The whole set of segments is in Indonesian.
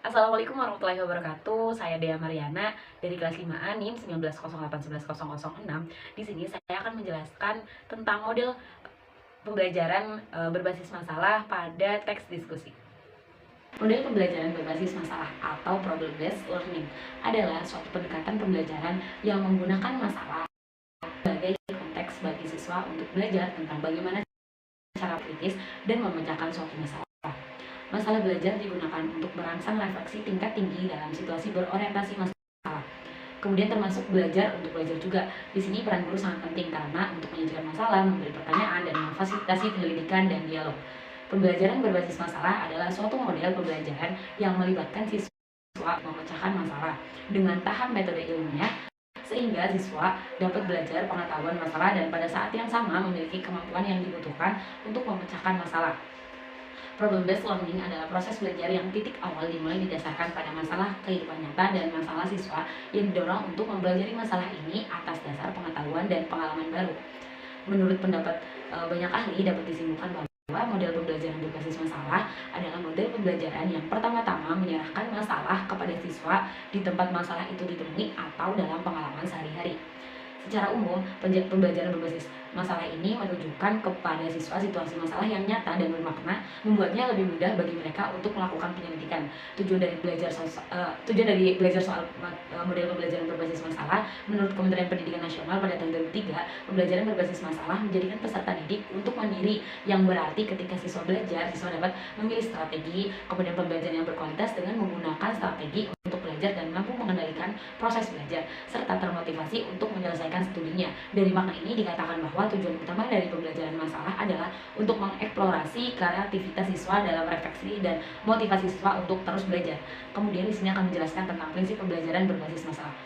Assalamualaikum warahmatullahi wabarakatuh. Saya Dea Mariana dari kelas 5A NIM 1908110006. Di sini saya akan menjelaskan tentang model pembelajaran berbasis masalah pada teks diskusi. Model pembelajaran berbasis masalah atau problem based learning adalah suatu pendekatan pembelajaran yang menggunakan masalah sebagai konteks bagi siswa untuk belajar tentang bagaimana cara kritis dan memecahkan suatu masalah. Masalah belajar digunakan untuk merangsang refleksi tingkat tinggi dalam situasi berorientasi masalah. Kemudian termasuk belajar untuk belajar juga. Di sini peran guru sangat penting karena untuk menyajikan masalah, memberi pertanyaan, dan memfasilitasi penyelidikan dan dialog. Pembelajaran berbasis masalah adalah suatu model pembelajaran yang melibatkan siswa memecahkan masalah dengan tahap metode ilmunya, sehingga siswa dapat belajar pengetahuan masalah dan pada saat yang sama memiliki kemampuan yang dibutuhkan untuk memecahkan masalah. Problem based learning adalah proses belajar yang titik awal dimulai didasarkan pada masalah kehidupan nyata dan masalah siswa yang didorong untuk mempelajari masalah ini atas dasar pengetahuan dan pengalaman baru. Menurut pendapat banyak ahli, dapat disimpulkan bahwa model pembelajaran berbasis masalah adalah model pembelajaran yang pertama-tama menyerahkan masalah kepada siswa di tempat masalah itu ditemui atau dalam pengalaman sehari-hari. Secara umum, pembelajaran berbasis masalah ini menunjukkan kepada siswa situasi masalah yang nyata dan bermakna, membuatnya lebih mudah bagi mereka untuk melakukan penyelidikan. Tujuan dari belajar soal model pembelajaran berbasis masalah, menurut Kementerian Pendidikan Nasional pada tahun 2003, pembelajaran berbasis masalah menjadikan peserta didik untuk mandiri, yang berarti ketika siswa belajar, siswa dapat memilih strategi, kemudian pembelajaran yang berkualitas dengan menggunakan strategi untuk belajar dan mampu mengendalikan proses belajar, serta termotivasi untuk menyelesaikan studinya. Dari makna ini dikatakan bahwa tujuan utama dari pembelajaran masalah adalah untuk mengeksplorasi kreativitas siswa dalam refleksi dan motivasi siswa untuk terus belajar. Kemudian di sini akan menjelaskan tentang prinsip pembelajaran berbasis masalah.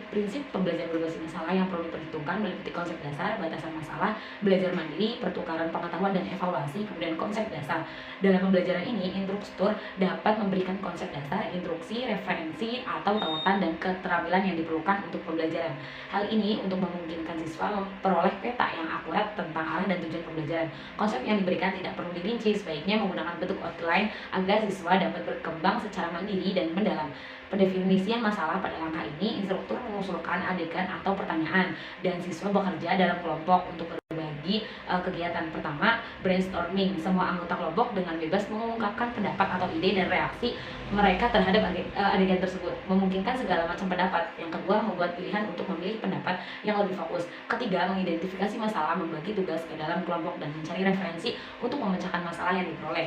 Prinsip pembelajaran berbasis masalah yang perlu diperhitungkan meliputi konsep dasar, batasan masalah, belajar mandiri, pertukaran pengetahuan dan evaluasi, kemudian konsep dasar. Dalam pembelajaran ini, instruktur dapat memberikan konsep dasar, instruksi, referensi, atau tautan dan keterampilan yang diperlukan untuk pembelajaran. Hal ini untuk memungkinkan siswa memperoleh peta yang akurat tentang arah dan tujuan pembelajaran. Konsep yang diberikan tidak perlu dirinci, sebaiknya menggunakan bentuk outline agar siswa dapat berkembang secara mandiri dan mendalam. Pendefinisian masalah pada langkah ini, instruktur mengusulkan adegan atau pertanyaan, dan siswa bekerja dalam kelompok untuk berbagi kegiatan. Pertama, brainstorming. Semua anggota kelompok dengan bebas mengungkapkan pendapat atau ide dan reaksi mereka terhadap adegan tersebut, memungkinkan segala macam pendapat. Yang kedua, membuat pilihan untuk memilih pendapat yang lebih fokus. Ketiga, mengidentifikasi masalah, membagi tugas ke dalam kelompok, dan mencari referensi untuk memecahkan masalah yang diperoleh.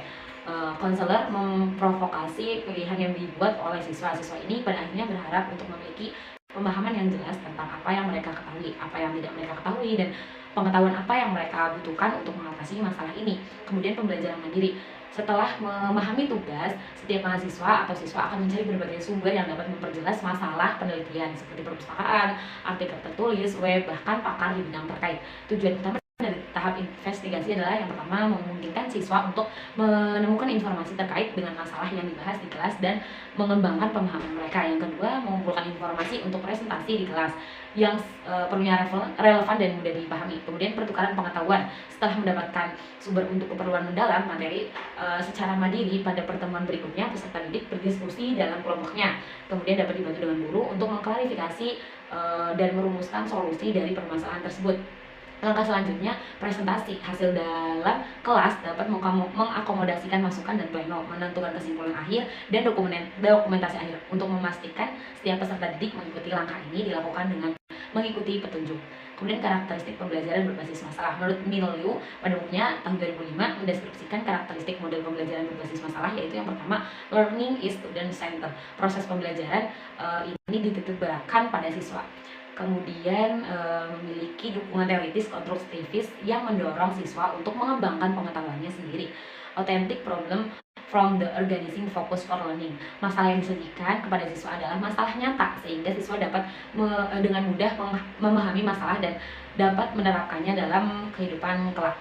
Konselor memprovokasi pilihan yang dibuat oleh siswa. Siswa ini pada akhirnya berharap untuk memiliki pemahaman yang jelas tentang apa yang mereka ketahui, apa yang tidak mereka ketahui, dan pengetahuan apa yang mereka butuhkan untuk mengatasi masalah ini. Kemudian pembelajaran mandiri. Setelah memahami tugas, setiap mahasiswa atau siswa akan mencari berbagai sumber yang dapat memperjelas masalah penelitian seperti perpustakaan, artikel tertulis, web, bahkan pakar di bidang terkait. Tujuan utama dari tahap investigasi adalah yang pertama, memungkinkan siswa untuk menemukan informasi terkait dengan masalah yang dibahas di kelas dan mengembangkan pemahaman mereka. Yang kedua, mengumpulkan informasi untuk presentasi di kelas yang perlunya relevan dan mudah dipahami. Kemudian pertukaran pengetahuan. Setelah mendapatkan sumber untuk keperluan mendalam materi secara mandiri, pada pertemuan berikutnya peserta didik berdiskusi dalam kelompoknya. Kemudian dapat dibantu dengan guru untuk mengklarifikasi dan merumuskan solusi dari permasalahan tersebut. Langkah selanjutnya, presentasi. Hasil dalam kelas dapat mengakomodasikan masukan dan pleno, menentukan kesimpulan akhir dan dokumentasi akhir. Untuk memastikan setiap peserta didik mengikuti langkah ini dilakukan dengan mengikuti petunjuk. Kemudian karakteristik pembelajaran berbasis masalah. Menurut Neil Liu pada bukunya tahun 2005 mendeskripsikan karakteristik model pembelajaran berbasis masalah, yaitu yang pertama, learning is student center. Proses pembelajaran ini dititik beratkan pada siswa. Kemudian memiliki dukungan teoritis konstruktivis yang mendorong siswa untuk mengembangkan pengetahuannya sendiri. Authentic problem from the organizing focus for learning. Masalah yang disajikan kepada siswa adalah masalah nyata, sehingga siswa dapat dengan mudah memahami masalah dan dapat menerapkannya dalam kehidupan kelak.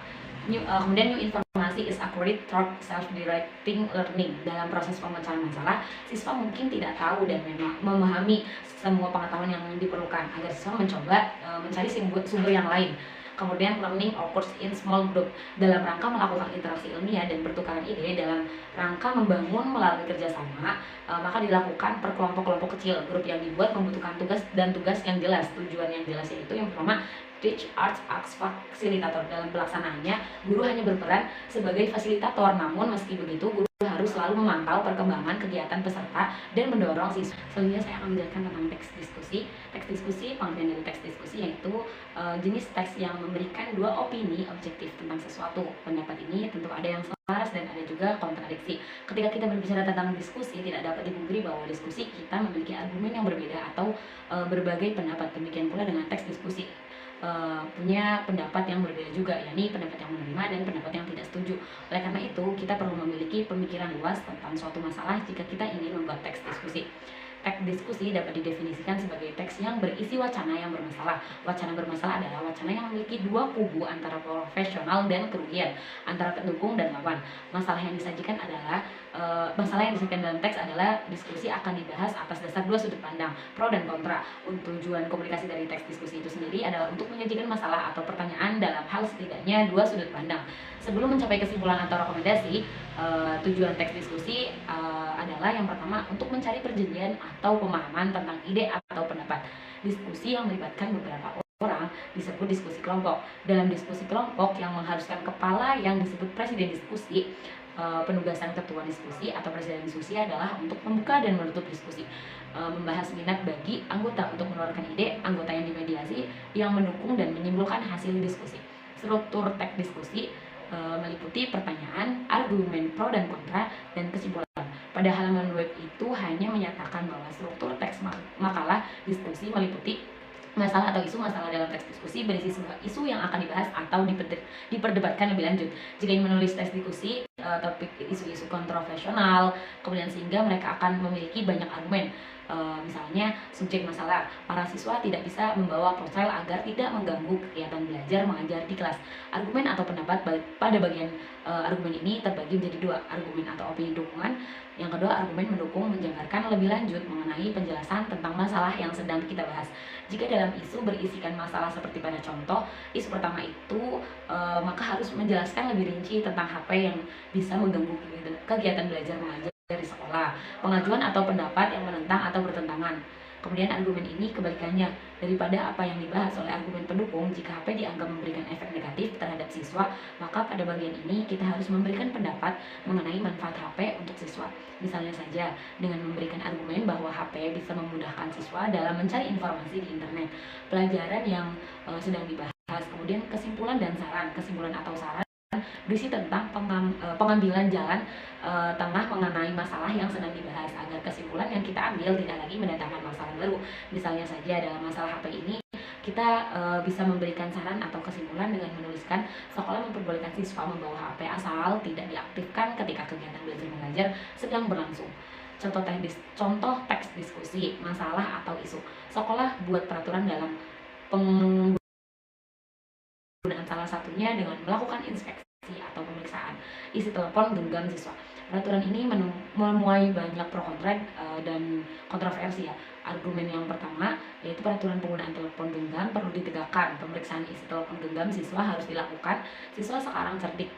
Kemudian new informasi is accurate through self-directing learning. Dalam proses pemecahan masalah, siswa mungkin tidak tahu dan memahami semua pengetahuan yang diperlukan, agar siswa mencoba mencari sumber yang lain. Kemudian learning occurs in small group, dalam rangka melakukan interaksi ilmiah dan pertukaran ide dalam rangka membangun melalui kerjasama, maka dilakukan per kelompok-kelompok kecil. Grup yang dibuat membutuhkan tugas dan tugas yang jelas, tujuan yang jelas, yaitu yang pertama teach arts acts fasilitator. Dalam pelaksanaannya, guru hanya berperan sebagai fasilitator, namun meski begitu guru harus selalu memantau perkembangan kegiatan peserta dan mendorong siswa. Selanjutnya saya akan menjelaskan tentang teks diskusi. Teks diskusi, pengertian dari teks diskusi yaitu jenis teks yang memberikan dua opini objektif tentang sesuatu. Pendapat ini tentu ada yang selaras dan ada juga kontradiksi. Ketika kita berbicara tentang diskusi, tidak dapat dipungkiri bahwa diskusi kita memiliki argumen yang berbeda atau berbagai pendapat. Demikian pula dengan teks diskusi, punya pendapat yang berbeda juga, yakni pendapat yang menerima dan pendapat yang tidak setuju. Oleh karena itu, kita perlu memiliki pemikiran luas tentang suatu masalah jika kita ingin membuat teks diskusi. Teks diskusi dapat didefinisikan sebagai teks yang berisi wacana yang bermasalah. Wacana bermasalah adalah wacana yang memiliki dua kubu antara profesional dan kerugian, antara pendukung dan lawan. Masalah yang disajikan dalam teks adalah diskusi akan dibahas atas dasar dua sudut pandang, pro dan kontra. Tujuan komunikasi dari teks diskusi itu sendiri adalah untuk menyajikan masalah atau pertanyaan dalam hal setidaknya dua sudut pandang. Sebelum mencapai kesimpulan atau rekomendasi, tujuan teks diskusi adalah yang pertama untuk mencari perjanjian atau pemahaman tentang ide atau pendapat. Diskusi yang melibatkan beberapa orang disebut diskusi kelompok. Dalam diskusi kelompok yang mengharuskan kepala yang disebut presiden diskusi, penugasan ketua diskusi atau presiden diskusi adalah untuk membuka dan menutup diskusi, membahas minat bagi anggota untuk mengeluarkan ide, anggota yang dimediasi, yang mendukung dan menyimpulkan hasil diskusi. Struktur teks diskusi meliputi pertanyaan, argumen pro dan kontra, dan kesimpulan. Pada halaman web itu hanya menyatakan bahwa struktur teks makalah diskusi meliputi masalah atau isu. Masalah dalam teks diskusi berisi sebuah isu yang akan dibahas atau diperdebatkan lebih lanjut. Jika ingin menulis teks diskusi topik isu-isu kontroversial, kemudian sehingga mereka akan memiliki banyak argumen. Misalnya subjek masalah, para siswa tidak bisa membawa ponsel agar tidak mengganggu kegiatan belajar mengajar di kelas. Argumen atau pendapat pada bagian argumen ini terbagi menjadi dua, argumen atau opini dukungan. Yang kedua, argumen mendukung menjabarkan lebih lanjut mengenai penjelasan tentang masalah yang sedang kita bahas. Jika dalam isu berisikan masalah seperti pada contoh isu pertama itu, maka harus menjelaskan lebih rinci tentang HP yang bisa mengganggu kegiatan belajar mengajar dari sekolah, pengajuan atau pendapat yang menentang atau bertentangan. Kemudian argumen ini kebalikannya daripada apa yang dibahas oleh argumen pendukung. Jika HP dianggap memberikan efek negatif terhadap siswa, maka pada bagian ini kita harus memberikan pendapat mengenai manfaat HP untuk siswa. Misalnya saja dengan memberikan argumen bahwa HP bisa memudahkan siswa dalam mencari informasi di internet, pelajaran yang sedang dibahas. Kemudian kesimpulan dan saran. Kesimpulan atau saran berisi tentang pengambilan jalan tengah mengenai masalah yang sedang dibahas agar kesimpulan yang kita ambil tidak lagi mendatangkan masalah baru. Misalnya saja dalam masalah HP ini kita bisa memberikan saran atau kesimpulan dengan menuliskan sekolah memperbolehkan siswa membawa HP asal tidak diaktifkan ketika kegiatan belajar mengajar sedang berlangsung. Contoh teks diskusi, masalah atau isu. Sekolah buat peraturan dalam penggunaan salah satunya dengan melakukan inspeksi atau pemeriksaan isi telepon genggam siswa. Peraturan ini menuai banyak pro kontra dan kontroversi ya. Argumen yang pertama yaitu peraturan penggunaan telepon genggam perlu ditegakkan. Pemeriksaan isi telepon genggam siswa harus dilakukan. Siswa sekarang cerdik,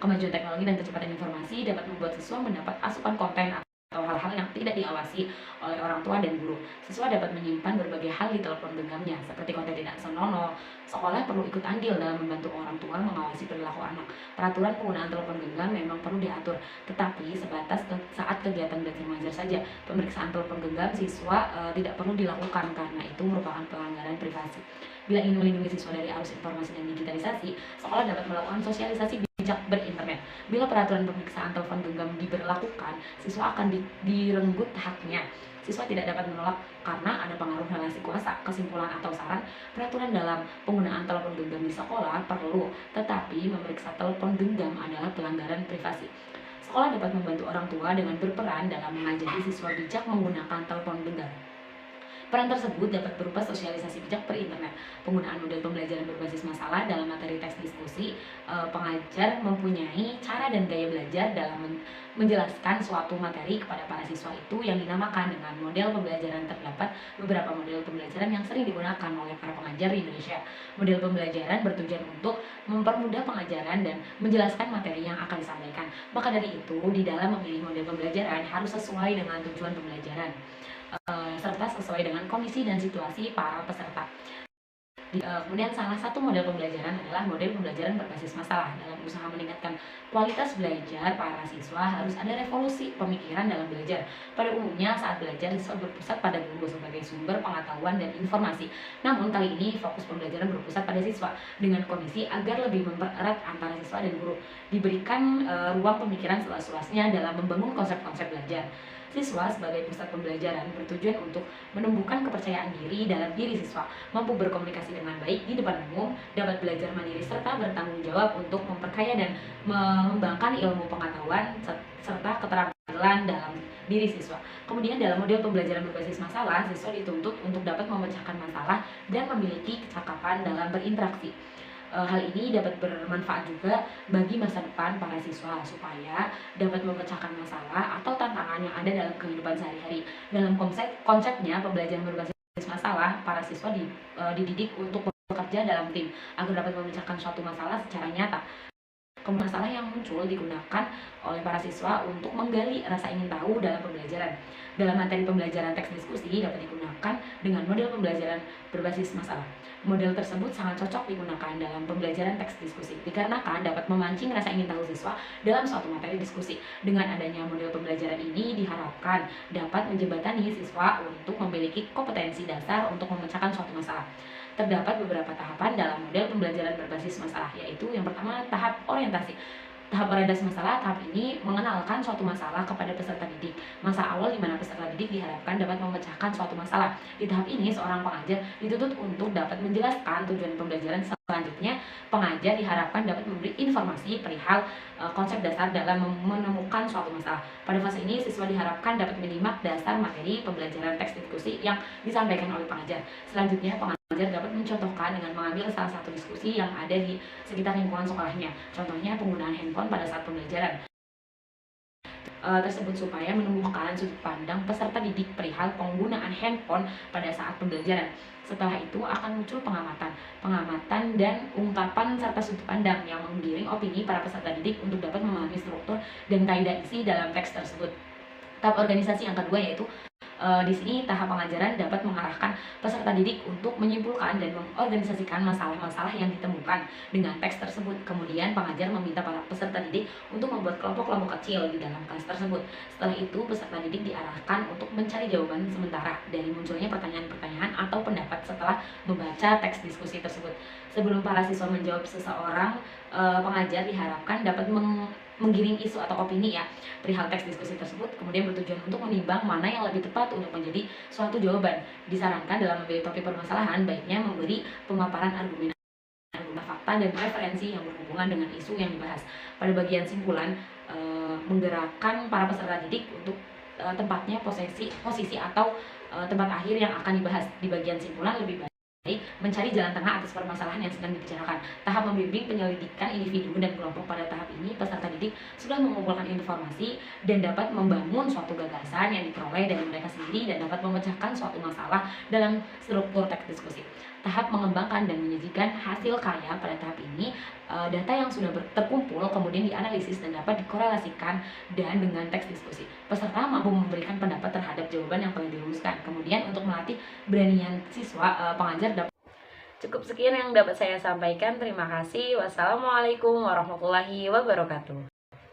kemajuan teknologi dan kecepatan informasi dapat membuat siswa mendapat asupan konten atau hal-hal yang tidak diawasi oleh orang tua dan guru. Siswa dapat menyimpan berbagai hal di telepon genggamnya, seperti konten tidak senonoh. Sekolah perlu ikut andil dalam membantu orang tua mengawasi perilaku anak. Peraturan penggunaan telepon genggam memang perlu diatur, tetapi sebatas saat kegiatan belajar mengajar saja. Pemeriksaan telepon genggam siswa tidak perlu dilakukan karena itu merupakan pelanggaran privasi. Bila ingin melindungi siswa dari arus informasi dan digitalisasi, sekolah dapat melakukan sosialisasi bijak berinternet. Bila peraturan pemeriksaan telepon genggam diberlakukan, siswa akan direnggut haknya. Siswa tidak dapat menolak karena ada pengaruh relasi kuasa. Kesimpulan atau saran, peraturan dalam penggunaan telepon genggam di sekolah perlu, tetapi memeriksa telepon genggam adalah pelanggaran privasi. Sekolah dapat membantu orang tua dengan berperan dalam mengajari siswa bijak menggunakan telepon genggam. Peran tersebut dapat berupa sosialisasi bijak per internet, penggunaan model pembelajaran berbasis masalah dalam materi teks diskusi. Pengajar mempunyai cara dan gaya belajar dalam menjelaskan suatu materi kepada para siswa itu yang dinamakan dengan model pembelajaran. Terdapat beberapa model pembelajaran yang sering digunakan oleh para pengajar di Indonesia. Model pembelajaran bertujuan untuk mempermudah pengajaran dan menjelaskan materi yang akan disampaikan. Maka dari itu, di dalam memilih model pembelajaran harus sesuai dengan tujuan pembelajaran, serta sesuai dengan kondisi dan situasi para peserta. Kemudian salah satu model pembelajaran adalah model pembelajaran berbasis masalah. Dalam usaha meningkatkan kualitas belajar, para siswa harus ada revolusi pemikiran dalam belajar. Pada umumnya saat belajar, siswa berpusat pada guru sebagai sumber pengetahuan dan informasi. Namun kali ini fokus pembelajaran berpusat pada siswa dengan kondisi agar lebih mempererat antara siswa dan guru. Diberikan ruang pemikiran seluas-luasnya dalam membangun konsep-konsep belajar. Siswa sebagai pusat pembelajaran bertujuan untuk menumbuhkan kepercayaan diri dalam diri siswa, mampu berkomunikasi dengan baik di depan umum, dapat belajar mandiri serta bertanggung jawab untuk memperkaya dan mengembangkan ilmu pengetahuan serta keterampilan dalam diri siswa. Kemudian dalam model pembelajaran berbasis masalah, siswa dituntut untuk dapat memecahkan masalah dan memiliki kecakapan dalam berinteraksi. Hal ini dapat bermanfaat juga bagi masa depan para siswa supaya dapat memecahkan masalah atau tantangan yang ada dalam kehidupan sehari-hari. Dalam konsepnya pembelajaran berbasis masalah, para siswa dididik untuk bekerja dalam tim agar dapat memecahkan suatu masalah secara nyata. Masalah yang muncul digunakan oleh para siswa untuk menggali rasa ingin tahu dalam pembelajaran. Dalam materi pembelajaran teks diskusi dapat digunakan dengan model pembelajaran berbasis masalah. Model tersebut sangat cocok digunakan dalam pembelajaran teks diskusi dikarenakan dapat memancing rasa ingin tahu siswa dalam suatu materi diskusi. Dengan adanya model pembelajaran ini diharapkan dapat menjembatani siswa untuk memiliki kompetensi dasar untuk memecahkan suatu masalah. Terdapat beberapa tahapan dalam model pembelajaran berbasis masalah, yaitu yang pertama tahap orientasi. Tahap orientasi masalah, tahap ini mengenalkan suatu masalah kepada peserta didik. Masa awal di mana peserta didik diharapkan dapat memecahkan suatu masalah. Di tahap ini, seorang pengajar dituntut untuk dapat menjelaskan tujuan pembelajaran. Selanjutnya, pengajar diharapkan dapat memberi informasi perihal konsep dasar dalam menemukan suatu masalah. Pada fase ini, siswa diharapkan dapat menyimak dasar materi pembelajaran teks diskusi yang disampaikan oleh pengajar. Selanjutnya, pengajar dapat mencontohkan dengan mengambil salah satu diskusi yang ada di sekitar lingkungan sekolahnya. Contohnya penggunaan handphone pada saat pembelajaran tersebut supaya menumbuhkan sudut pandang peserta didik perihal penggunaan handphone pada saat pembelajaran. Setelah itu akan muncul pengamatan dan ungkapan serta sudut pandang yang menggiring opini para peserta didik untuk dapat memahami struktur dan kaidah isi dalam teks tersebut. Tahap organisasi yang kedua yaitu di sini tahap pengajaran dapat mengarahkan peserta didik untuk menyimpulkan dan mengorganisasikan masalah-masalah yang ditemukan dengan teks tersebut. Kemudian pengajar meminta para peserta didik untuk membuat kelompok-kelompok kecil di dalam kelas tersebut. Setelah itu peserta didik diarahkan untuk mencari jawaban sementara dari munculnya pertanyaan-pertanyaan atau pendapat setelah membaca teks diskusi tersebut. Sebelum para siswa menjawab seseorang, pengajar diharapkan dapat menggiring isu atau opini ya perihal teks diskusi tersebut, kemudian bertujuan untuk menimbang mana yang lebih tepat untuk menjadi suatu jawaban. Disarankan dalam memilih topik permasalahan baiknya memberi pemaparan argumen fakta dan referensi yang berhubungan dengan isu yang dibahas. Pada bagian simpulan, menggerakkan para peserta didik untuk tempatnya posisi atau tempat akhir yang akan dibahas. Di bagian simpulan lebih baik mencari jalan tengah atas permasalahan yang sedang dibicarakan. Tahap membimbing penyelidikan individu dan kelompok. Pada tahap ini peserta didik sudah mengumpulkan informasi dan dapat membangun suatu gagasan yang diperoleh dari mereka sendiri dan dapat memecahkan suatu masalah dalam struktur teks diskusi. Tahap mengembangkan dan menyajikan hasil karya. Pada tahap ini data yang sudah terkumpul kemudian dianalisis dan dapat dikorelasikan dan dengan teks diskusi. Peserta mampu memberikan pendapat terhadap jawaban yang telah dirumuskan. Kemudian untuk melatih beranian siswa, pengajar dapat. Cukup sekian yang dapat saya sampaikan. Terima kasih. Wassalamualaikum warahmatullahi wabarakatuh.